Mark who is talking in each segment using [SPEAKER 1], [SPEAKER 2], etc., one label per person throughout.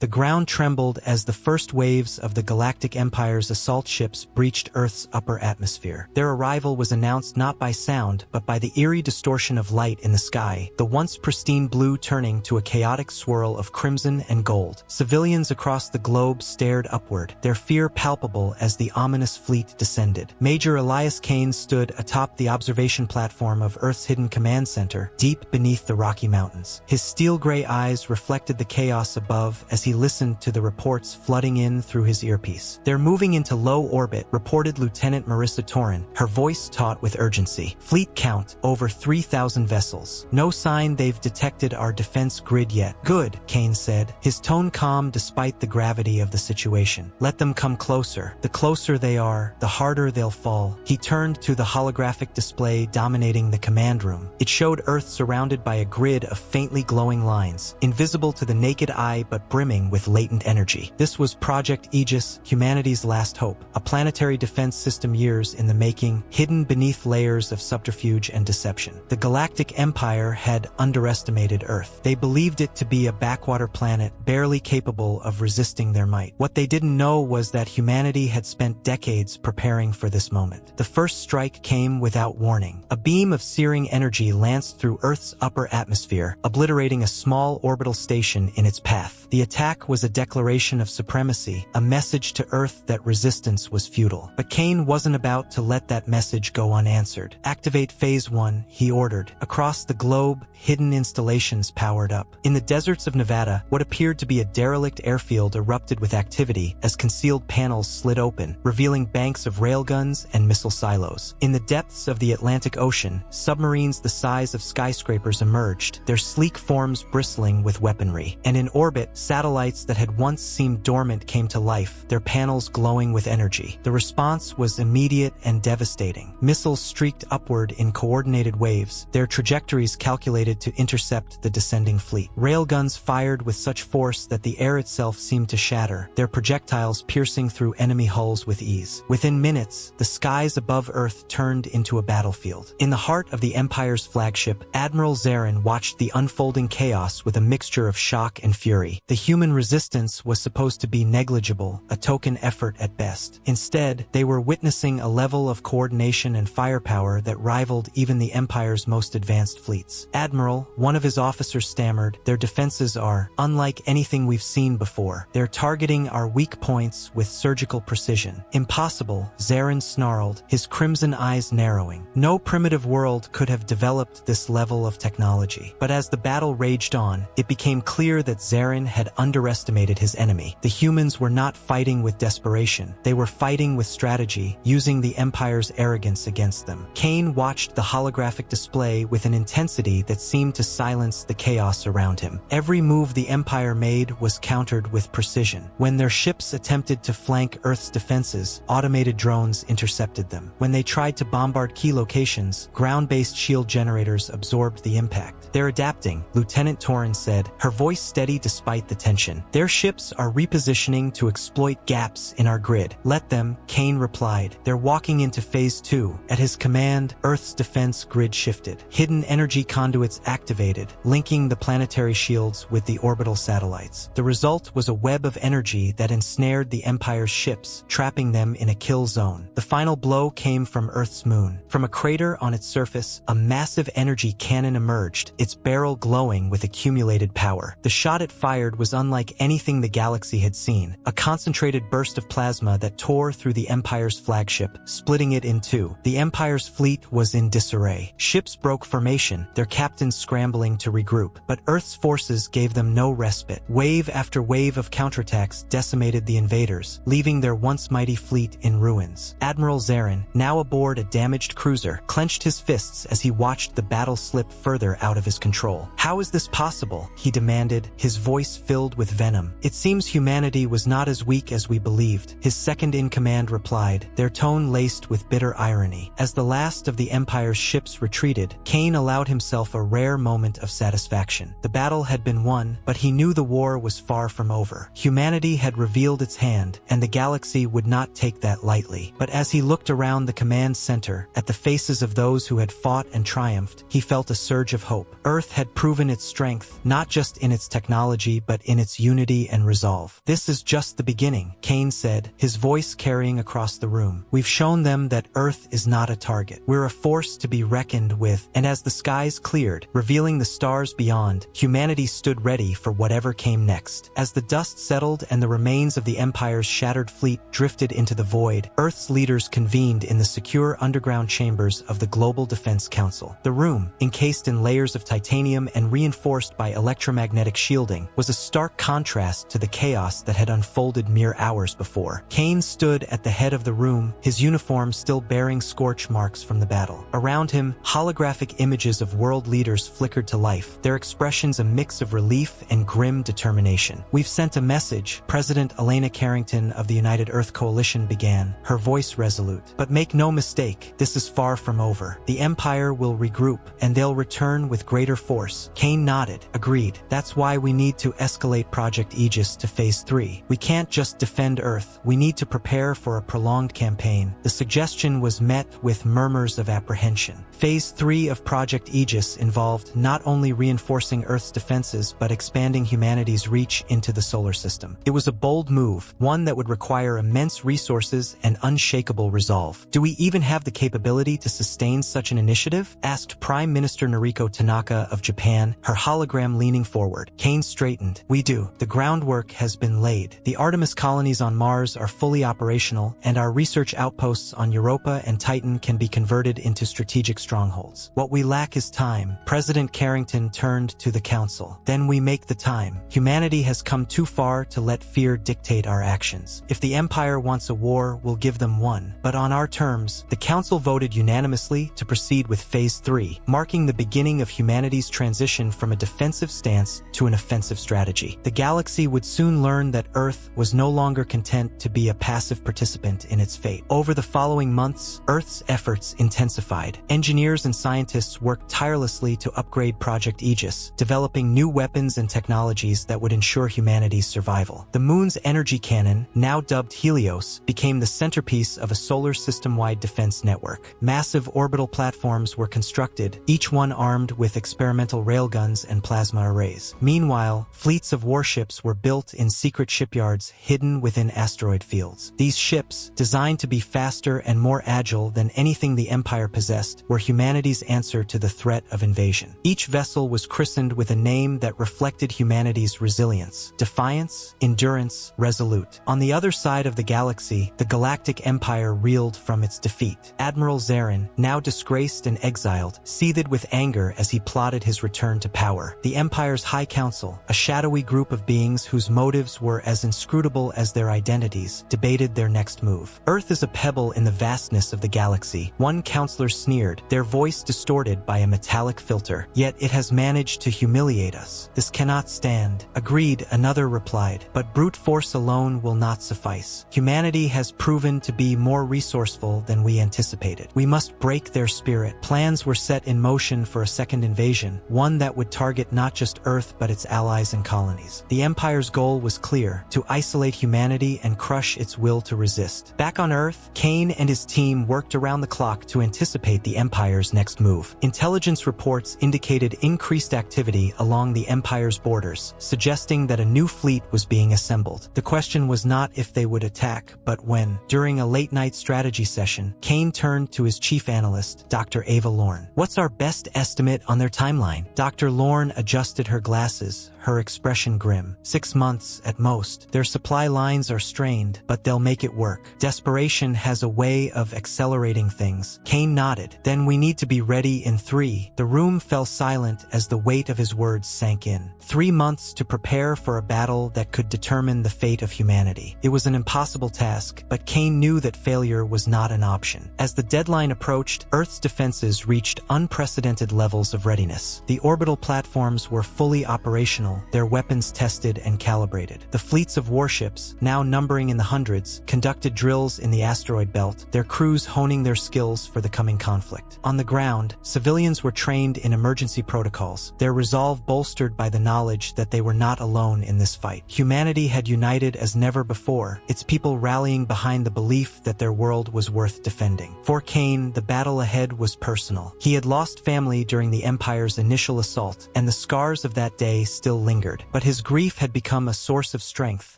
[SPEAKER 1] The ground trembled as the first waves of the Galactic Empire's assault ships breached Earth's upper atmosphere. Their arrival was announced not by sound, but by the eerie distortion of light in the sky, the once pristine blue turning to a chaotic swirl of crimson and gold. Civilians across the globe stared upward, their fear palpable as the ominous fleet descended. Major Elias Kane stood atop the observation platform of Earth's hidden command center, deep beneath the Rocky Mountains. His steel-gray eyes reflected the chaos above as he listened to the reports flooding in through his earpiece. "They're moving into low orbit," reported Lieutenant Marissa Torin, her voice taut with urgency. "Fleet count, over 3,000 vessels. No sign they've detected our defense grid yet." "Good," Kane said, his tone calm despite the gravity of the situation. "Let them come closer. The closer they are, the harder they'll fall." He turned to the holographic display dominating the command room. It showed Earth surrounded by a grid of faintly glowing lines, invisible to the naked eye but brimming with latent energy. This was Project Aegis, humanity's last hope, a planetary defense system years in the making, hidden beneath layers of subterfuge and deception. The Galactic Empire had underestimated Earth. They believed it to be a backwater planet, barely capable of resisting their might. What they didn't know was that humanity had spent decades preparing for this moment. The first strike came without warning. A beam of searing energy lanced through Earth's upper atmosphere, obliterating a small orbital station in its path. The attack was a declaration of supremacy, a message to Earth that resistance was futile. But Kane wasn't about to let that message go unanswered. "Activate Phase 1, he ordered. Across the globe, hidden installations powered up. In the deserts of Nevada, what appeared to be a derelict airfield erupted with activity as concealed panels slid open, revealing banks of railguns and missile silos. In the depths of the Atlantic Ocean, submarines the size of skyscrapers emerged, their sleek forms bristling with weaponry. And in orbit, satellites that had once seemed dormant came to life, their panels glowing with energy. The response was immediate and devastating. Missiles streaked upward in coordinated waves, their trajectories calculated to intercept the descending fleet. Railguns fired with such force that the air itself seemed to shatter, their projectiles piercing through enemy hulls with ease. Within minutes, the skies above Earth turned into a battlefield. In the heart of the Empire's flagship, Admiral Zarin watched the unfolding chaos with a mixture of shock and fury. The human resistance was supposed to be negligible, a token effort at best. Instead, they were witnessing a level of coordination and firepower that rivaled even the Empire's most advanced fleets. "Admiral," one of his officers stammered, "their defenses are unlike anything we've seen before. They're targeting our weak points with surgical precision." "Impossible," Zarin snarled, his crimson eyes narrowing. No primitive world could have developed this level of technology. But as the battle raged on, it became clear that Zarin had underestimated his enemy. The humans were not fighting with desperation. They were fighting with strategy, using the Empire's arrogance against them. Kane watched the holographic display with an intensity that seemed to silence the chaos around him. Every move the Empire made was countered with precision. When their ships attempted to flank Earth's defenses, automated drones intercepted them. When they tried to bombard key locations, ground-based shield generators absorbed the impact. "They're adapting," Lieutenant Torin said, her voice steady despite the tension. "Their ships are repositioning to exploit gaps in our grid. Let them," Kane replied. "They're walking into Phase 2. At his command, Earth's defense grid shifted. Hidden energy conduits activated, linking the planetary shields with the orbital satellites. The result was a web of energy that ensnared the Empire's ships, trapping them in a kill zone. The final blow came from Earth's moon. From a crater on its surface, a massive energy cannon emerged, its barrel glowing with accumulated power. The shot it fired was unlike anything the galaxy had seen, a concentrated burst of plasma that tore through the Empire's flagship, splitting it in two. The Empire's fleet was in disarray. Ships broke formation, their captains scrambling to regroup, but Earth's forces gave them no respite. Wave after wave of counterattacks decimated the invaders, leaving their once mighty fleet in ruins. Admiral Zarin, now aboard a damaged cruiser, clenched his fists as he watched the battle slip further out of his control. "How is this possible?" he demanded, his voice filled with venom. "It seems humanity was not as weak as we believed," his second-in-command replied, their tone laced with bitter irony. As the last of the Empire's ships retreated, Kane allowed himself a rare moment of satisfaction. The battle had been won, but he knew the war was far from over. Humanity had revealed its hand, and the galaxy would not take that lightly. But as he looked around the command center, at the faces of those who had fought and triumphed, he felt a surge of hope. Earth had proven its strength, not just in its technology but in its its unity and resolve. "This is just the beginning," Kane said, his voice carrying across the room. "We've shown them that Earth is not a target. We're a force to be reckoned with." And as the skies cleared, revealing the stars beyond, humanity stood ready for whatever came next. As the dust settled and the remains of the Empire's shattered fleet drifted into the void, Earth's leaders convened in the secure underground chambers of the Global Defense Council. The room, encased in layers of titanium and reinforced by electromagnetic shielding, was a stark contrast to the chaos that had unfolded mere hours before. Kane stood at the head of the room, his uniform still bearing scorch marks from the battle. Around him, holographic images of world leaders flickered to life, their expressions a mix of relief and grim determination. "We've sent a message," President Elena Carrington of the United Earth Coalition began, her voice resolute. "But make no mistake, this is far from over. The Empire will regroup, and they'll return with greater force." Kane nodded. "Agreed. That's why we need to escalate Project Aegis to Phase 3. We can't just defend Earth. We need to prepare for a prolonged campaign." The suggestion was met with murmurs of apprehension. Phase 3 of Project Aegis involved not only reinforcing Earth's defenses but expanding humanity's reach into the solar system. It was a bold move, one that would require immense resources and unshakable resolve. "Do we even have the capability to sustain such an initiative?" asked Prime Minister Noriko Tanaka of Japan, her hologram leaning forward. Kane straightened. "We do. The groundwork has been laid. The Artemis colonies on Mars are fully operational, and our research outposts on Europa and Titan can be converted into strategic strongholds. What we lack is time." President Carrington turned to the council. "Then we make the time. Humanity has come too far to let fear dictate our actions. If the Empire wants a war, we'll give them one. But on our terms." The council voted unanimously to proceed with Phase 3, marking the beginning of humanity's transition from a defensive stance to an offensive strategy. The galaxy would soon learn that Earth was no longer content to be a passive participant in its fate. Over the following months, Earth's efforts intensified. Engineers and scientists worked tirelessly to upgrade Project Aegis, developing new weapons and technologies that would ensure humanity's survival. The moon's energy cannon, now dubbed Helios, became the centerpiece of a solar system-wide defense network. Massive orbital platforms were constructed, each one armed with experimental railguns and plasma arrays. Meanwhile, fleets of warships were built in secret shipyards hidden within asteroid fields. These ships, designed to be faster and more agile than anything the Empire possessed, were humanity's answer to the threat of invasion. Each vessel was christened with a name that reflected humanity's resilience: Defiance, Endurance, Resolute. On the other side of the galaxy, the Galactic Empire reeled from its defeat. Admiral Zarin, now disgraced and exiled, seethed with anger as he plotted his return to power. The Empire's High Council, a shadowy group of beings whose motives were as inscrutable as their identities, debated their next move. "Earth is a pebble in the vastness of the galaxy," one counselor sneered, their voice distorted by a metallic filter. "Yet it has managed to humiliate us. This cannot stand." "Agreed," another replied, "but brute force alone will not suffice. Humanity has proven to be more resourceful than we anticipated. We must break their spirit." Plans were set in motion for a second invasion, one that would target not just Earth but its allies and colonies. The Empire's goal was clear: to isolate humanity and crush its will to resist. Back on Earth, Kane and his team worked around the clock to anticipate the Empire's next move. Intelligence reports indicated increased activity along the Empire's borders, suggesting that a new fleet was being assembled. The question was not if they would attack, but when. During a late-night strategy session, Kane turned to his chief analyst, Dr. Ava Lorne. "What's our best estimate on their timeline?" Dr. Lorne adjusted her glasses, her expression grim. 6 months, at most. Their supply lines are strained, but they'll make it work. Desperation has a way of accelerating things. Kane nodded. "Then we need to be ready in 3. The room fell silent as the weight of his words sank in. 3 months to prepare for a battle that could determine the fate of humanity. It was an impossible task, but Kane knew that failure was not an option. As the deadline approached, Earth's defenses reached unprecedented levels of readiness. The orbital platforms were fully operational, their weapons tested and calibrated. The fleets of warships, now numbering in the hundreds, conducted drills in the asteroid belt, their crews honing their skills for the coming conflict. On the ground, civilians were trained in emergency protocols, their resolve bolstered by the knowledge that they were not alone in this fight. Humanity had united as never before, its people rallying behind the belief that their world was worth defending. For Kane, the battle ahead was personal. He had lost family during the Empire's initial assault, and the scars of that day still lingered. But his His grief had become a source of strength,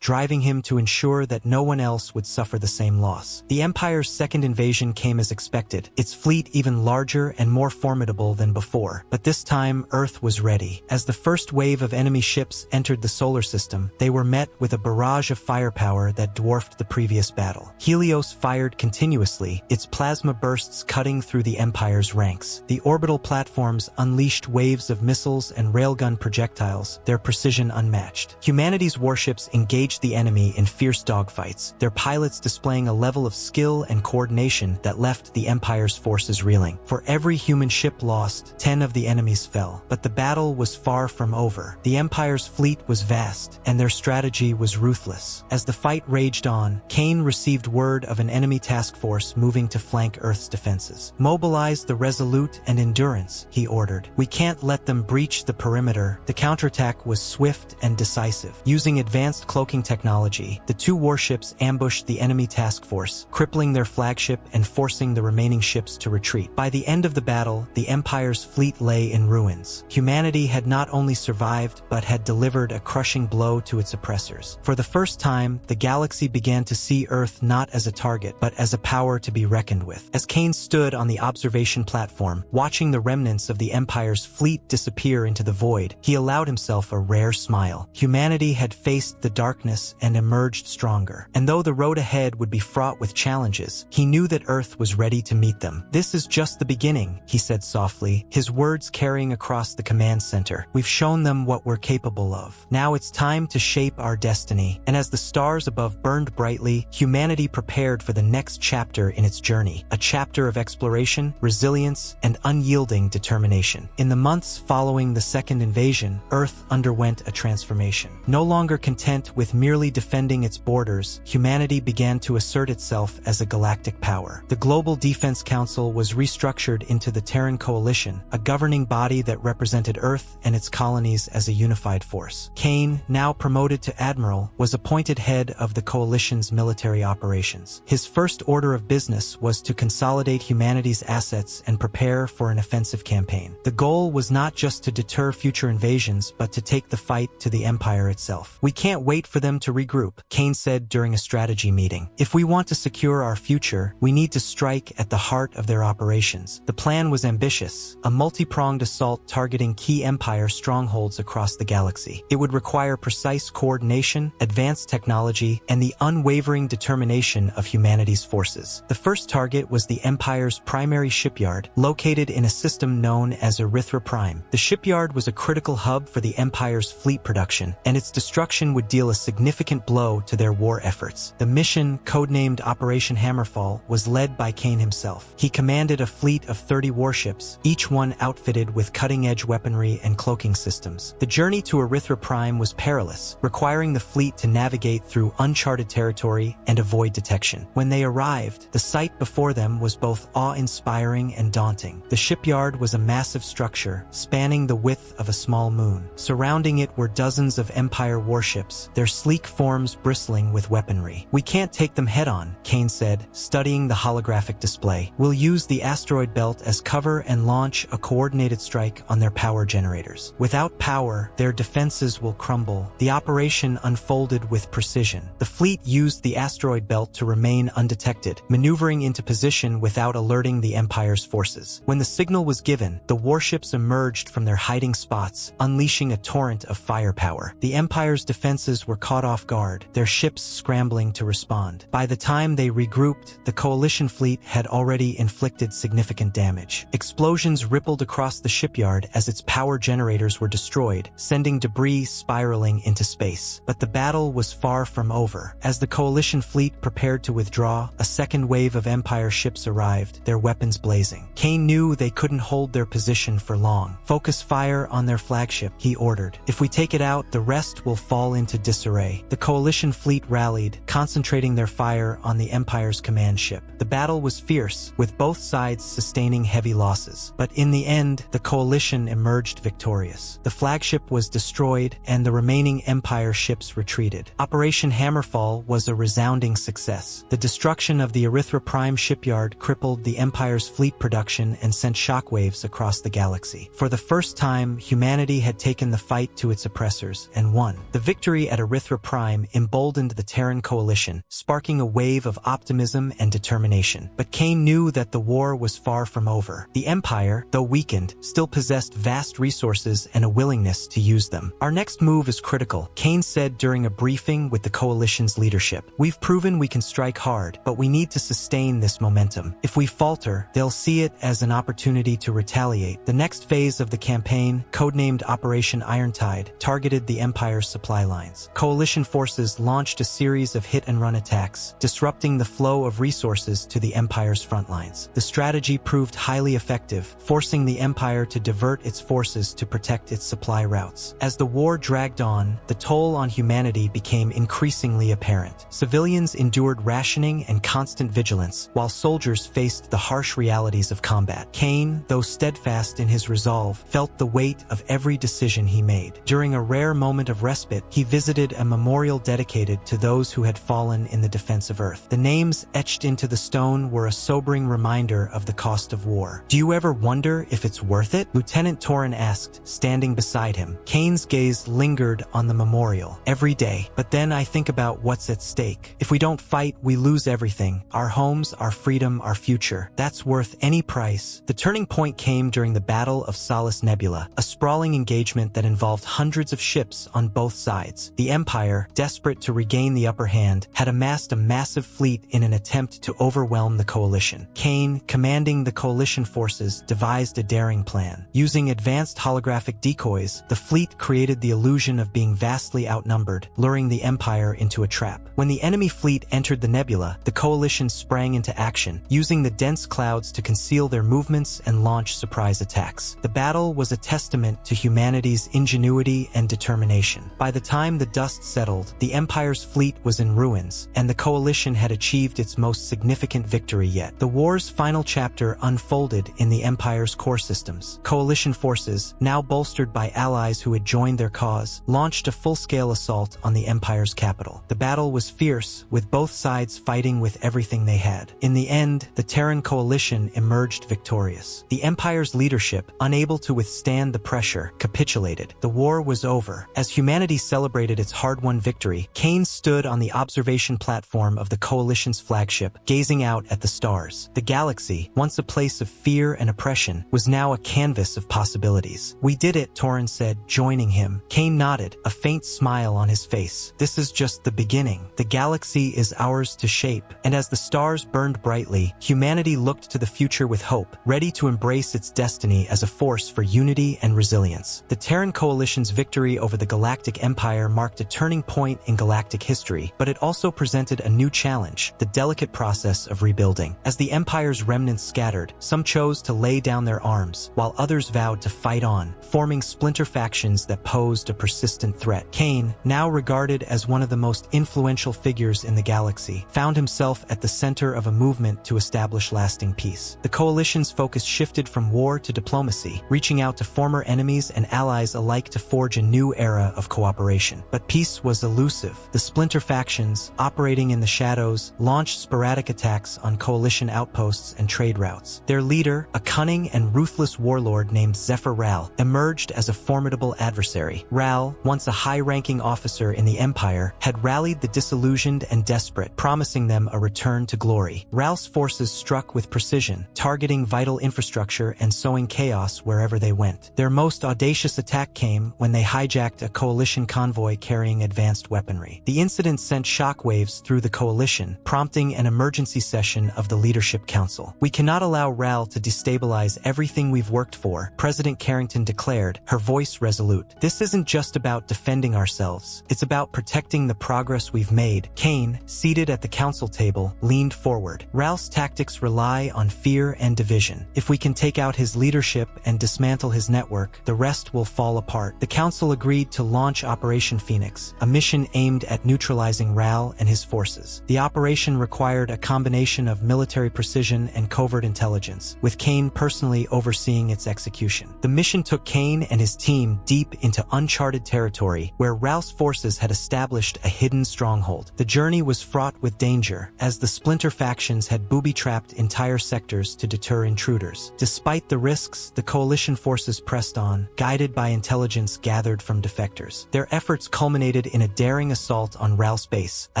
[SPEAKER 1] driving him to ensure that no one else would suffer the same loss. The Empire's second invasion came as expected, its fleet even larger and more formidable than before. But this time, Earth was ready. As the first wave of enemy ships entered the solar system, they were met with a barrage of firepower that dwarfed the previous battle. Helios fired continuously, its plasma bursts cutting through the Empire's ranks. The orbital platforms unleashed waves of missiles and railgun projectiles, their precision unmatched. Humanity's warships engaged the enemy in fierce dogfights, their pilots displaying a level of skill and coordination that left the Empire's forces reeling. For every human ship lost, 10 of the enemies fell. But the battle was far from over. The Empire's fleet was vast, and their strategy was ruthless. As the fight raged on, Kane received word of an enemy task force moving to flank Earth's defenses. "Mobilize the Resolute and Endurance," he ordered. "We can't let them breach the perimeter." The counterattack was swift and decisive. Using advanced cloaking technology, the two warships ambushed the enemy task force, crippling their flagship and forcing the remaining ships to retreat. By the end of the battle, the Empire's fleet lay in ruins. Humanity had not only survived, but had delivered a crushing blow to its oppressors. For the first time, the galaxy began to see Earth not as a target, but as a power to be reckoned with. As Kane stood on the observation platform, watching the remnants of the Empire's fleet disappear into the void, he allowed himself a rare smile. Humanity had faced the darkness and emerged stronger. And though the road ahead would be fraught with challenges, he knew that Earth was ready to meet them. "This is just the beginning," he said softly, his words carrying across the command center. "We've shown them what we're capable of. Now it's time to shape our destiny." And as the stars above burned brightly, humanity prepared for the next chapter in its journey, a chapter of exploration, resilience, and unyielding determination. In the months following the second invasion, Earth underwent a transformation. No longer content with merely defending its borders, humanity began to assert itself as a galactic power. The Global Defense Council was restructured into the Terran Coalition, a governing body that represented Earth and its colonies as a unified force. Kane, now promoted to admiral, was appointed head of the coalition's military operations. His first order of business was to consolidate humanity's assets and prepare for an offensive campaign. The goal was not just to deter future invasions, but to take the fight to the Empire itself. "We can't wait for them to regroup," Kane said during a strategy meeting. "If we want to secure our future, we need to strike at the heart of their operations." The plan was ambitious, a multi-pronged assault targeting key Empire strongholds across the galaxy. It would require precise coordination, advanced technology, and the unwavering determination of humanity's forces. The first target was the Empire's primary shipyard, located in a system known as Erythra Prime. The shipyard was a critical hub for the Empire's fleet production, and its destruction would deal a significant blow to their war efforts. The mission, codenamed Operation Hammerfall, was led by Kane himself. He commanded a fleet of 30 warships, each one outfitted with cutting-edge weaponry and cloaking systems. The journey to Erythra Prime was perilous, requiring the fleet to navigate through uncharted territory and avoid detection. When they arrived, the sight before them was both awe-inspiring and daunting. The shipyard was a massive structure, spanning the width of a small moon. Surrounding it were dozens of Empire warships, their sleek forms bristling with weaponry. "We can't take them head-on," Kane said, studying the holographic display. "We'll use the asteroid belt as cover and launch a coordinated strike on their power generators. Without power, their defenses will crumble." The operation unfolded with precision. The fleet used the asteroid belt to remain undetected, maneuvering into position without alerting the Empire's forces. When the signal was given, the warships emerged from their hiding spots, unleashing a torrent of firepower. The Empire's defenses were caught off guard, their ships scrambling to respond. By the time they regrouped, the coalition fleet had already inflicted significant damage. Explosions rippled across the shipyard as its power generators were destroyed, sending debris spiraling into space. But the battle was far from over. As the coalition fleet prepared to withdraw, a second wave of Empire ships arrived, their weapons blazing. Kane knew they couldn't hold their position for long. "Focus fire on their flagship," he ordered. "If we take it out, the rest will fall into disarray." The coalition fleet rallied, concentrating their fire on the Empire's command ship. The battle was fierce, with both sides sustaining heavy losses. But in the end, the coalition emerged victorious. The flagship was destroyed, and the remaining Empire ships retreated. Operation Hammerfall was a resounding success. The destruction of the Erythra Prime shipyard crippled the Empire's fleet production and sent shockwaves across the galaxy. For the first time, humanity had taken the fight to its oppressors. oppressors and won. The victory at Erythra Prime emboldened the Terran coalition, sparking a wave of optimism and determination. But Kane knew that the war was far from over. The Empire, though weakened, still possessed vast resources and a willingness to use them. "Our next move is critical," Kane said during a briefing with the coalition's leadership. "We've proven we can strike hard, but we need to sustain this momentum. If we falter, they'll see it as an opportunity to retaliate." The next phase of the campaign, codenamed Operation Irontide, targeted the Empire's supply lines. Coalition forces launched a series of hit-and-run attacks, disrupting the flow of resources to the Empire's front lines. The strategy proved highly effective, forcing the Empire to divert its forces to protect its supply routes. As the war dragged on, the toll on humanity became increasingly apparent. Civilians endured rationing and constant vigilance, while soldiers faced the harsh realities of combat. Kane, though steadfast in his resolve, felt the weight of every decision he made. During a rare moment of respite, he visited a memorial dedicated to those who had fallen in the defense of Earth. The names etched into the stone were a sobering reminder of the cost of war. "Do you ever wonder if it's worth it?" Lieutenant Torin asked, standing beside him. Kane's gaze lingered on the memorial. "Every day. But then I think about what's at stake. If we don't fight, we lose everything. Our homes, our freedom, our future. That's worth any price." The turning point came during the Battle of Solace Nebula, a sprawling engagement that involved hundreds of ships on both sides. The Empire, desperate to regain the upper hand, had amassed a massive fleet in an attempt to overwhelm the coalition. Kane, commanding the coalition forces, devised a daring plan. Using advanced holographic decoys, the fleet created the illusion of being vastly outnumbered, luring the Empire into a trap. When the enemy fleet entered the nebula, the coalition sprang into action, using the dense clouds to conceal their movements and launch surprise attacks. The battle was a testament to humanity's ingenuity and determination. By the time the dust settled, the Empire's fleet was in ruins, and the coalition had achieved its most significant victory yet. The war's final chapter unfolded in the Empire's core systems. Coalition forces, now bolstered by allies who had joined their cause, launched a full-scale assault on the Empire's capital. The battle was fierce, with both sides fighting with everything they had. In the end, the Terran coalition emerged victorious. The Empire's leadership, unable to withstand the pressure, capitulated. The war was over. As humanity celebrated its hard-won victory, Kane stood on the observation platform of the coalition's flagship, gazing out at the stars. The galaxy, once a place of fear and oppression, was now a canvas of possibilities. "We did it," Torin said, joining him. Kane nodded, a faint smile on his face. "This is just the beginning. The galaxy is ours to shape." And as the stars burned brightly, humanity looked to the future with hope, ready to embrace its destiny as a force for unity and resilience. The Terran Coalition's victory over the Galactic Empire marked a turning point in galactic history, but it also presented a new challenge: the delicate process of rebuilding. As the Empire's remnants scattered, some chose to lay down their arms, while others vowed to fight on, forming splinter factions that posed a persistent threat. Kane, now regarded as one of the most influential figures in the galaxy, found himself at the center of a movement to establish lasting peace. The coalition's focus shifted from war to diplomacy, reaching out to former enemies and allies alike to forge a new era of cooperation. But peace was elusive. The splinter factions, operating in the shadows, launched sporadic attacks on coalition outposts and trade routes. Their leader, a cunning and ruthless warlord named Zephyr Ral, emerged as a formidable adversary. Ral, once a high-ranking officer in the Empire, had rallied the disillusioned and desperate, promising them a return to glory. Ral's forces struck with precision, targeting vital infrastructure and sowing chaos wherever they went. Their most audacious attack came when they hijacked a coalition convoy carrying advanced weaponry. The incident sent shockwaves through the coalition, prompting an emergency session of the Leadership Council. "We cannot allow Ral to destabilize everything we've worked for," President Carrington declared, her voice resolute. "This isn't just about defending ourselves. It's about protecting the progress we've made." Kane, seated at the council table, leaned forward. "Ral's tactics rely on fear and division. If we can take out his leadership and dismantle his network, the rest will fall apart." The council agreed to launch Operation Phoenix, a mission aimed at neutralizing Ral and his forces. The operation required a combination of military precision and covert intelligence, with Kane personally overseeing its execution. The mission took Kane and his team deep into uncharted territory, where Ral's forces had established a hidden stronghold. The journey was fraught with danger, as the splinter factions had booby-trapped entire sectors to deter intruders. Despite the risks, the coalition forces pressed on, guided by intelligence gathered gathered from defectors. Their efforts culminated in a daring assault on Ral Space, a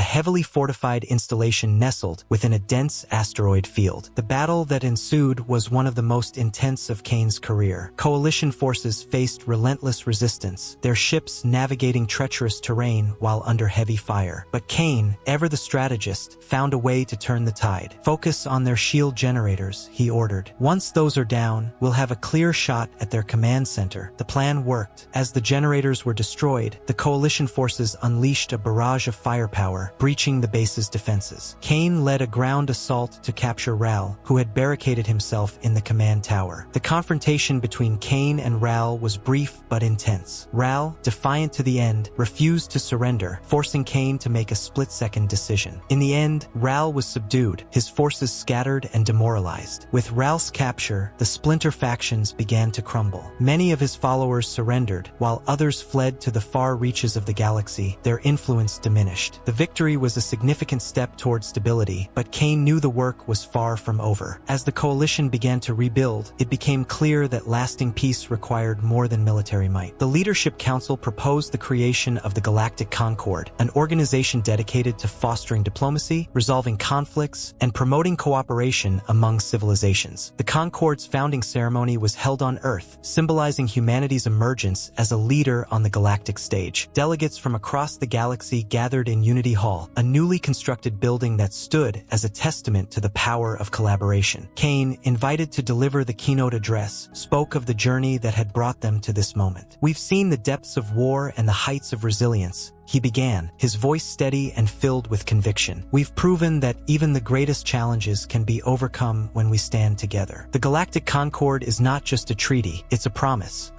[SPEAKER 1] heavily fortified installation nestled within a dense asteroid field. The battle that ensued was one of the most intense of Kane's career. Coalition forces faced relentless resistance, their ships navigating treacherous terrain while under heavy fire. But Kane, ever the strategist, found a way to turn the tide. Focus on their shield generators, he ordered. Once those are down, we'll have a clear shot at their command center. The plan worked. As the generators were destroyed, the coalition forces unleashed a barrage of firepower, breaching the base's defenses. Kane led a ground assault to capture Ral, who had barricaded himself in the command tower. The confrontation between Kane and Ral was brief but intense. Ral, defiant to the end, refused to surrender, forcing Kane to make a split-second decision. In the end, Ral was subdued, his forces scattered and demoralized. With Ral's capture, the splinter factions began to crumble. Many of his followers surrendered, while others fled to the far reaches of the galaxy, their influence diminished. The victory was a significant step toward stability, but Kane knew the work was far from over. As the coalition began to rebuild, it became clear that lasting peace required more than military might. The Leadership Council proposed the creation of the Galactic Concord, an organization dedicated to fostering diplomacy, resolving conflicts, and promoting cooperation among civilizations. The Concord's founding ceremony was held on Earth, symbolizing humanity's emergence as a leader on the galactic stage. Delegates from across the galaxy gathered in Unity Hall, a newly constructed building that stood as a testament to the power of collaboration. Kane, invited to deliver the keynote address, spoke of the journey that had brought them to this moment. "We've seen the depths of war and the heights of resilience," he began, his voice steady and filled with conviction. "We've proven that even the greatest challenges can be overcome when we stand together. The Galactic Concord is not just a treaty, it's a promise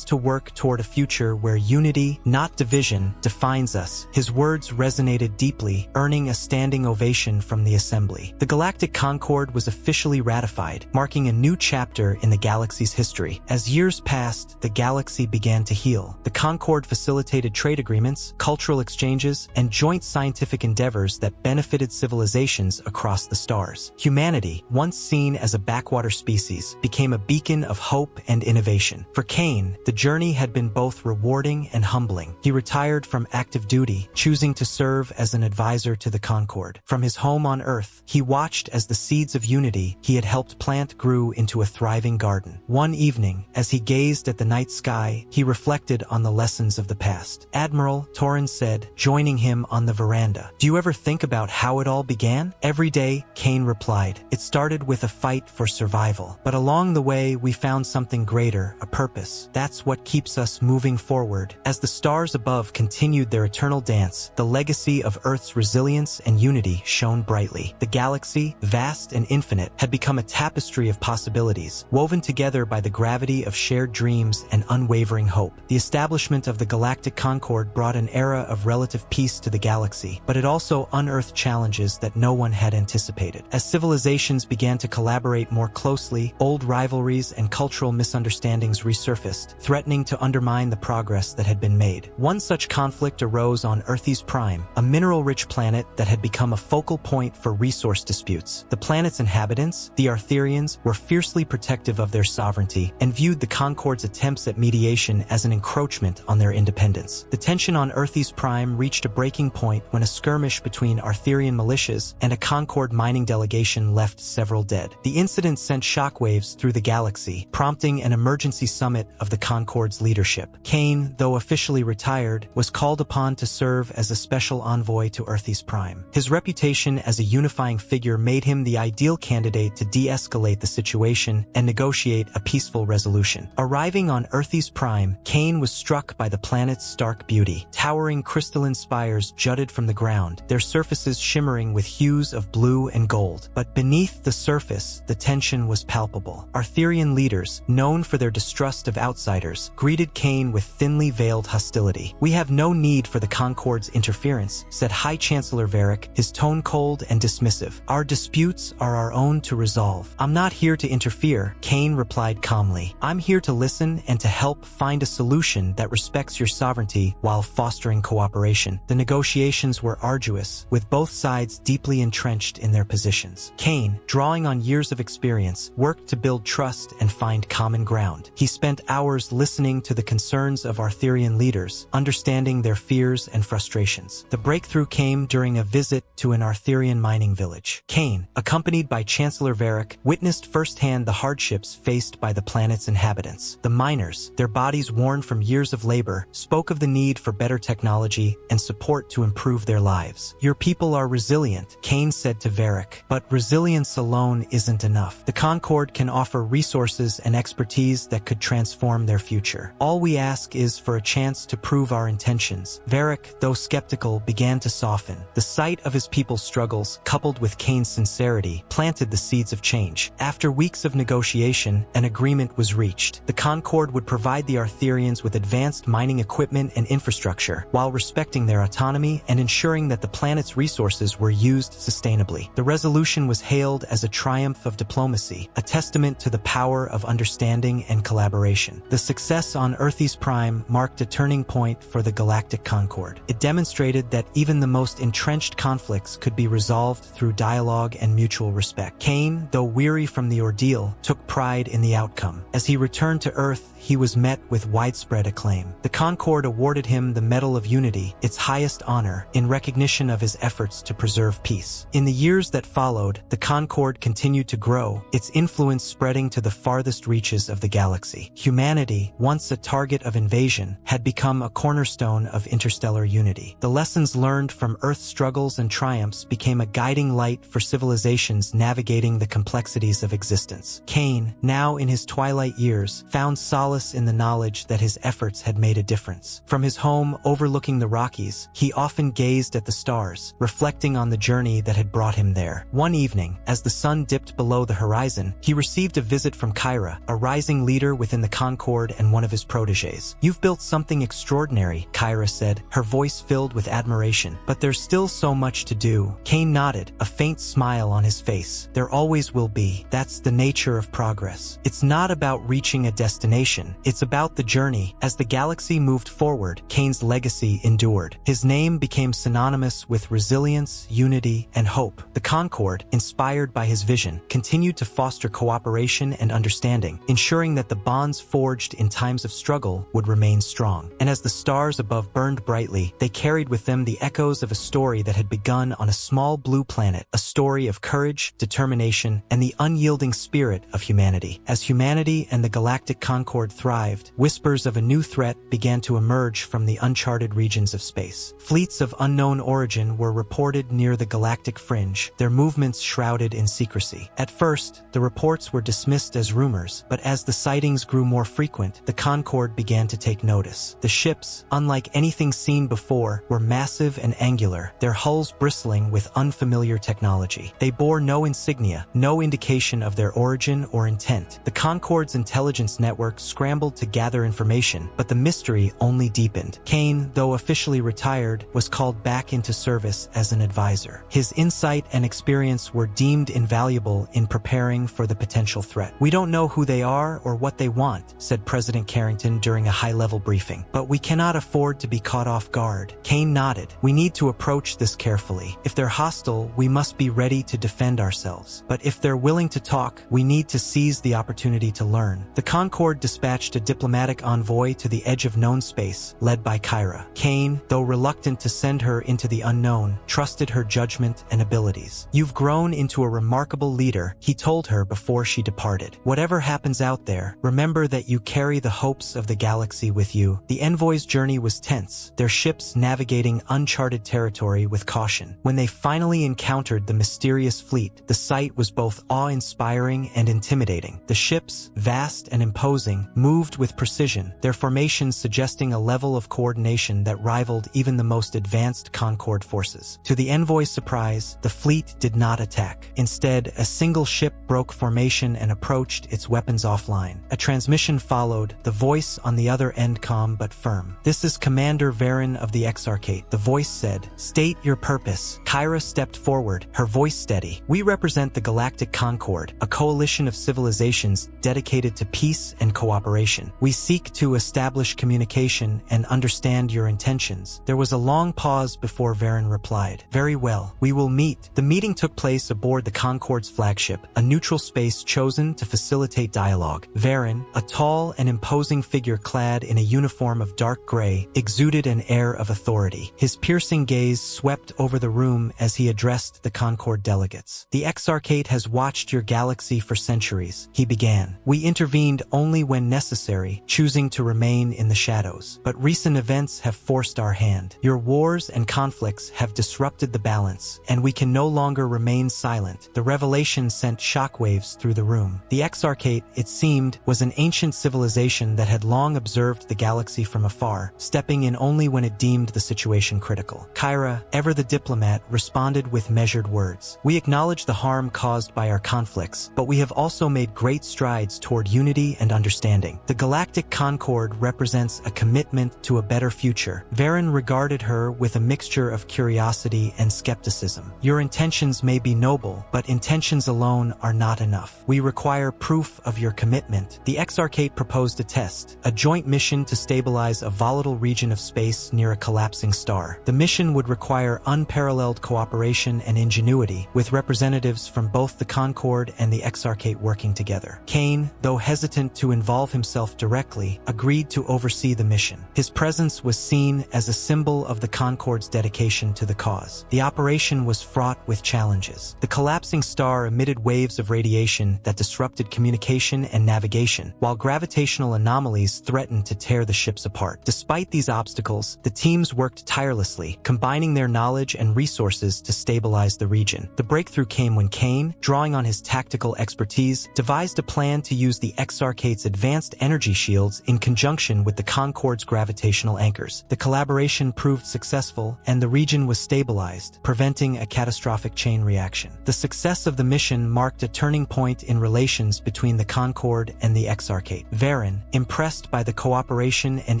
[SPEAKER 1] to work toward a future where unity, not division, defines us." His words resonated deeply, earning a standing ovation from the assembly. The Galactic Concord was officially ratified, marking a new chapter in the galaxy's history. As years passed, the galaxy began to heal. The Concord facilitated trade agreements, cultural exchanges, and joint scientific endeavors that benefited civilizations across the stars. Humanity, once seen as a backwater species, became a beacon of hope and innovation. For Kane, the journey had been both rewarding and humbling. He retired from active duty, choosing to serve as an advisor to the Concord. From his home on Earth, he watched as the seeds of unity he had helped plant grew into a thriving garden. One evening, as he gazed at the night sky, he reflected on the lessons of the past. Admiral Torrens said, joining him on the veranda, "Do you ever think about how it all began?" "Every day," Kane replied. "It started with a fight for survival. But along the way, we found something greater, a purpose. That's what keeps us moving forward." As the stars above continued their eternal dance, the legacy of Earth's resilience and unity shone brightly. The galaxy, vast and infinite, had become a tapestry of possibilities, woven together by the gravity of shared dreams and unwavering hope. The establishment of the Galactic Concord brought an era of relative peace to the galaxy, but it also unearthed challenges that no one had anticipated. As civilizations began to collaborate more closely, old rivalries and cultural misunderstandings resurfaced, threatening to undermine the progress that had been made. One such conflict arose on Earthes Prime, a mineral-rich planet that had become a focal point for resource disputes. The planet's inhabitants, the Arthurians, were fiercely protective of their sovereignty and viewed the Concord's attempts at mediation as an encroachment on their independence. The tension on Earthes Prime reached a breaking point when a skirmish between Arthurian militias and a Concord mining delegation left several dead. The incident sent shockwaves through the galaxy, prompting an emergency summit of the Concord's leadership. Kane, though officially retired, was called upon to serve as a special envoy to Earthes Prime. His reputation as a unifying figure made him the ideal candidate to de-escalate the situation and negotiate a peaceful resolution. Arriving on Earthes Prime, Kane was struck by the planet's stark beauty. Towering crystalline spires jutted from the ground, their surfaces shimmering with hues of blue and gold. But beneath the surface, the tension was palpable. Arthurian leaders, known for their distrust of outsiders, greeted Kane with thinly veiled hostility. "We have no need for the Concord's interference," said High Chancellor Varric, his tone cold and dismissive. "Our disputes are our own to resolve." "I'm not here to interfere," Kane replied calmly. "I'm here to listen and to help find a solution that respects your sovereignty while fostering offering cooperation. The negotiations were arduous, with both sides deeply entrenched in their positions. Kane, drawing on years of experience, worked to build trust and find common ground. He spent hours listening to the concerns of Arthurian leaders, understanding their fears and frustrations. The breakthrough came during a visit to an Arthurian mining village. Kane, accompanied by Chancellor Varric, witnessed firsthand the hardships faced by the planet's inhabitants. The miners, their bodies worn from years of labor, spoke of the need for better technology and support to improve their lives. "Your people are resilient," Kane said to Varric, "but resilience alone isn't enough. The Concord can offer resources and expertise that could transform their future. All we ask is for a chance to prove our intentions." Varric, though skeptical, began to soften. The sight of his people's struggles, coupled with Kane's sincerity, planted the seeds of change. After weeks of negotiation, an agreement was reached. The Concord would provide the Arthurians with advanced mining equipment and infrastructure, while respecting their autonomy and ensuring that the planet's resources were used sustainably. The resolution was hailed as a triumph of diplomacy, a testament to the power of understanding and collaboration. The success on Earthes Prime marked a turning point for the Galactic Concord. It demonstrated that even the most entrenched conflicts could be resolved through dialogue and mutual respect. Kane, though weary from the ordeal, took pride in the outcome. As he returned to Earth, he was met with widespread acclaim. The Concord awarded him the Medal of Unity, its highest honor, in recognition of his efforts to preserve peace. In the years that followed, the Concord continued to grow, its influence spreading to the farthest reaches of the galaxy. Humanity, once a target of invasion, had become a cornerstone of interstellar unity. The lessons learned from Earth's struggles and triumphs became a guiding light for civilizations navigating the complexities of existence. Kane, now in his twilight years, found solace in the knowledge that his efforts had made a difference. From his home overlooking the Rockies, he often gazed at the stars, reflecting on the journey that had brought him there. One evening, as the sun dipped below the horizon, he received a visit from Kyra, a rising leader within the Concord and one of his protégés. "You've built something extraordinary," Kyra said, her voice filled with admiration. "But there's still so much to do." Kane nodded, a faint smile on his face. "There always will be. That's the nature of progress. It's not about reaching a destination. It's about the journey." As the galaxy moved forward, Kane's legacy endured. His name became synonymous with resilience, unity, and hope. The Concord, inspired by his vision, continued to foster cooperation and understanding, ensuring that the bonds forged in times of struggle would remain strong. And as the stars above burned brightly, they carried with them the echoes of a story that had begun on a small blue planet, a story of courage, determination, and the unyielding spirit of humanity. As humanity and the Galactic Concord thrived, whispers of a new threat began to emerge from the uncharted regions of space. Fleets of unknown origin were reported near the galactic fringe, their movements shrouded in secrecy. At first, the reports were dismissed as rumors, but as the sightings grew more frequent, the Concord began to take notice. The ships, unlike anything seen before, were massive and angular, their hulls bristling with unfamiliar technology. They bore no insignia, no indication of their origin or intent. The Concord's intelligence network scrambled to gather information, but the mystery only deepened. Kane, though officially retired, was called back into service as an advisor. His insight and experience were deemed invaluable in preparing for the potential threat. "We don't know who they are or what they want," said President Carrington during a high-level briefing, "but we cannot afford to be caught off guard." Kane nodded. "We need to approach this carefully. If they're hostile, we must be ready to defend ourselves. But if they're willing to talk, we need to seize the opportunity to learn." The Concord dispatched a diplomatic envoy to the edge of known space, led by Kyra. Kane, though reluctant to send her into the unknown, trusted her judgment and abilities. "You've grown into a remarkable leader," he told her before she departed. "Whatever happens out there, remember that you carry the hopes of the galaxy with you." The envoy's journey was tense, their ships navigating uncharted territory with caution. When they finally encountered the mysterious fleet, the sight was both awe-inspiring and intimidating. The ships, vast and imposing, moved with precision, their formations suggesting a level of coordination that rivaled even the most advanced Concord forces. To the envoy's surprise, the fleet did not attack. Instead, a single ship broke formation and approached, its weapons offline. A transmission followed, the voice on the other end calm but firm. "This is Commander Varen of the Exarchate," the voice said. "State your purpose." Kyra stepped forward, her voice steady. "We represent the Galactic Concord, a coalition of civilizations dedicated to peace and cooperation. We seek to establish communication and understand your intentions. There was a long pause before Varen replied. Very well, we will meet. The meeting took place aboard the Concorde's flagship, a neutral space chosen to facilitate dialogue. Varen, a tall and imposing figure clad in a uniform of dark gray, exuded an air of authority. His piercing gaze swept over the room as he addressed the Concorde delegates. The Exarchate has watched your galaxy for centuries, he began. We intervened only when necessary, choosing to remain in the shadows. But recent events have forced our hand. Your wars and conflicts have disrupted the balance, and we can no longer remain silent. The revelation sent shockwaves through the room. The Exarchate, it seemed, was an ancient civilization that had long observed the galaxy from afar, stepping in only when it deemed the situation critical. Kyra, ever the diplomat, responded with measured words. We acknowledge the harm caused by our conflicts, but we have also made great strides toward unity and understanding. The Galactic Concorde represents a commitment to a better future. Varen regarded her with a mixture of curiosity and skepticism. Your intentions may be noble, but intentions alone are not enough. We require proof of your commitment. The Exarchate proposed a test, a joint mission to stabilize a volatile region of space near a collapsing star. The mission would require unparalleled cooperation and ingenuity, with representatives from both the Concorde and the Exarchate working together. Kane, though hesitant to involve himself directly, agreed to oversee the mission. His presence was seen as a symbol of the Concorde's dedication to the cause. The operation was fraught with challenges. The collapsing star emitted waves of radiation that disrupted communication and navigation, while gravitational anomalies threatened to tear the ships apart. Despite these obstacles, the teams worked tirelessly, combining their knowledge and resources to stabilize the region. The breakthrough came when Kane, drawing on his tactical expertise, devised a plan to use the Exarchate's advanced energy shields in conjunction with the Concorde's gravitational anchors. The collaboration proved successful, and the region was stabilized, preventing a catastrophic chain reaction. The success of the mission marked a turning point in relations between the Concorde and the Exarchate. Varen, impressed by the cooperation and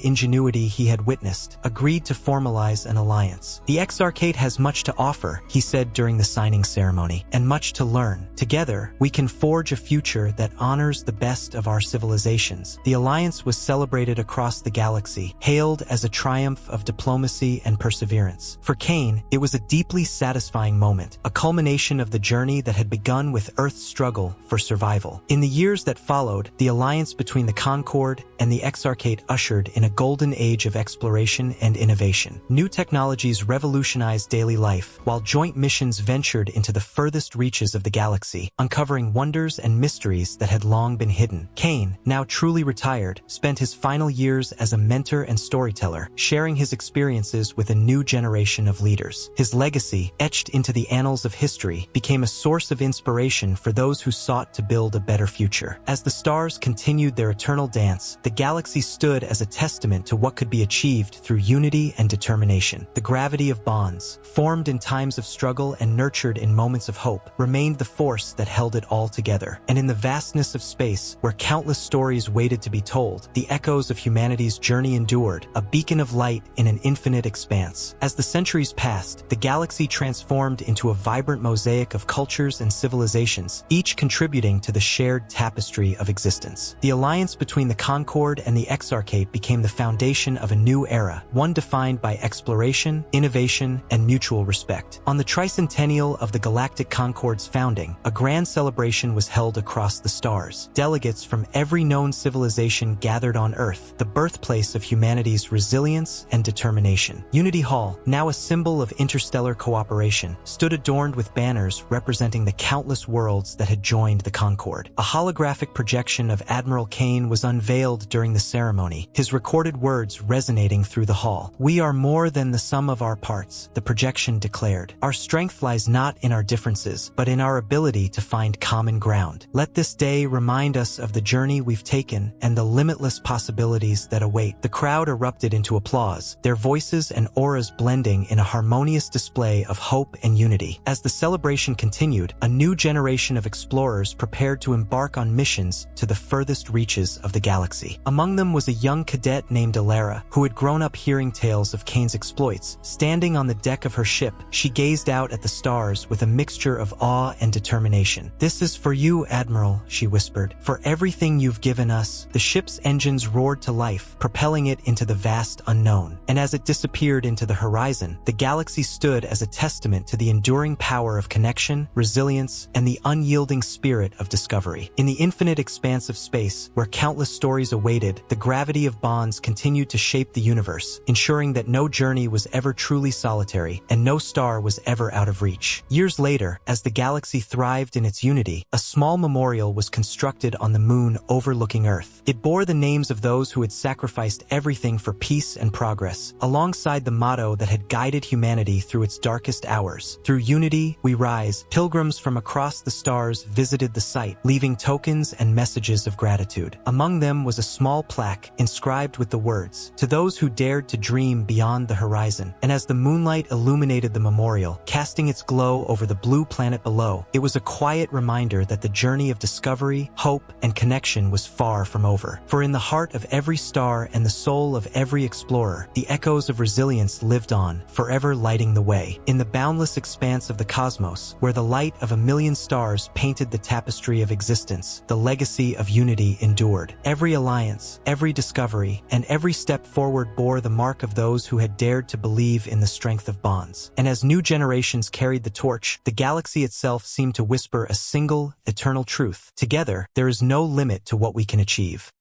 [SPEAKER 1] ingenuity he had witnessed, agreed to formalize an alliance. The Exarchate has much to offer, he said during the signing ceremony, and much to learn. Together, we can forge a future that honors the best of our civilizations. The alliance was celebrated across the galaxy, hailed as a triumph of diplomacy and perseverance. For Kane, it was a deeply satisfying moment, a culmination of the journey that had begun with Earth's struggle for survival. In the years that followed, the alliance between the Concorde and the Exarchate ushered in a golden age of exploration and innovation. New technologies revolutionized daily life, while joint missions ventured into the furthest reaches of the galaxy, uncovering wonders and mysteries that had long been hidden. Kane, now truly retired, spent his final years as a mentor and storyteller, sharing his experiences with a new generation of leaders. His legacy, etched into the annals of history, became a source of inspiration for those who sought to build a better future. As the stars continued their eternal dance, the galaxy stood as a testament to what could be achieved through unity and determination. The gravity of bonds, formed in times of struggle and nurtured in moments of hope, remained the force that held it all together. And in the vastness of space, where countless stories waited to be told, the echoes of humanity's journey endured, a beacon of light in an infinite expanse. As the centuries passed, the galaxy transformed into a vibrant mosaic of cultures and civilizations, each contributing to the shared tapestry of existence. The alliance between the Concorde and the Exarchate became the foundation of a new era, one defined by exploration, innovation, and mutual respect. On the tricentennial of the Galactic Concorde's founding, a grand celebration was held across the stars. Delegates from every known civilization gathered on Earth, the birthplace of humanity's resilience and determination. Unity Hall, now a symbol of interstellar cooperation, stood adorned with banners representing the countless worlds that had joined the Concorde. A holographic projection of Admiral Kane was unveiled during the ceremony, his recorded words resonating through the hall. "We are more than the sum of our parts," the projection declared. "Our strength lies not in our differences, but in our ability to find common ground. Let this day remind us of the journey we've taken and the limitless possibilities that await." The crowd erupted into applause, their voices and auras blending in a harmonious display of hope and unity. As the celebration continued, a new generation of explorers prepared to embark on missions to the furthest reaches of the galaxy. Among them was a young cadet named Alara, who had grown up hearing tales of Kane's exploits. Standing on the deck of her ship, she gazed out at the stars with a mixture of awe and determination. "This is for you, Admiral," she whispered. "For everything you've given us." The ship's engines roared to life, propelling it into the vast unknown. And as it disappeared into the horizon, the galaxy stood as a testament to the enduring power of connection, resilience, and the unyielding spirit of discovery. In the infinite expanse of space, where countless stories awaited, the gravity of bonds continued to shape the universe, ensuring that no journey was ever truly solitary and no star was ever out of reach. Years later, as the galaxy thrived in its unity, a small memorial was constructed on the moon overlooking Earth. It bore the names of those who had sacrificed everything for peace and progress, alongside the motto that had guided humanity through its darkest hours. Through unity, we rise. Pilgrims from across the stars visited the site, leaving tokens and messages of gratitude. Among them was a small plaque inscribed with the words, "To those who dared to dream beyond the horizon." And as the moonlight illuminated the memorial, casting its glow over the blue planet below, it was a quiet reminder that the journey of discovery, hope, and connection was far from over. For in the heart of every star and the soul of every explorer, the echoes of resilience lived on, forever lighting the way. In the boundless expanse of the cosmos, where the light of a million stars painted the tapestry of existence, the legacy of unity endured. Every alliance, every discovery, and every step forward bore the mark of those who had dared to believe in the strength of bonds. And as new generations carried the torch, the galaxy itself seemed to whisper a single, eternal truth. Together, there is no limit to what we can achieve.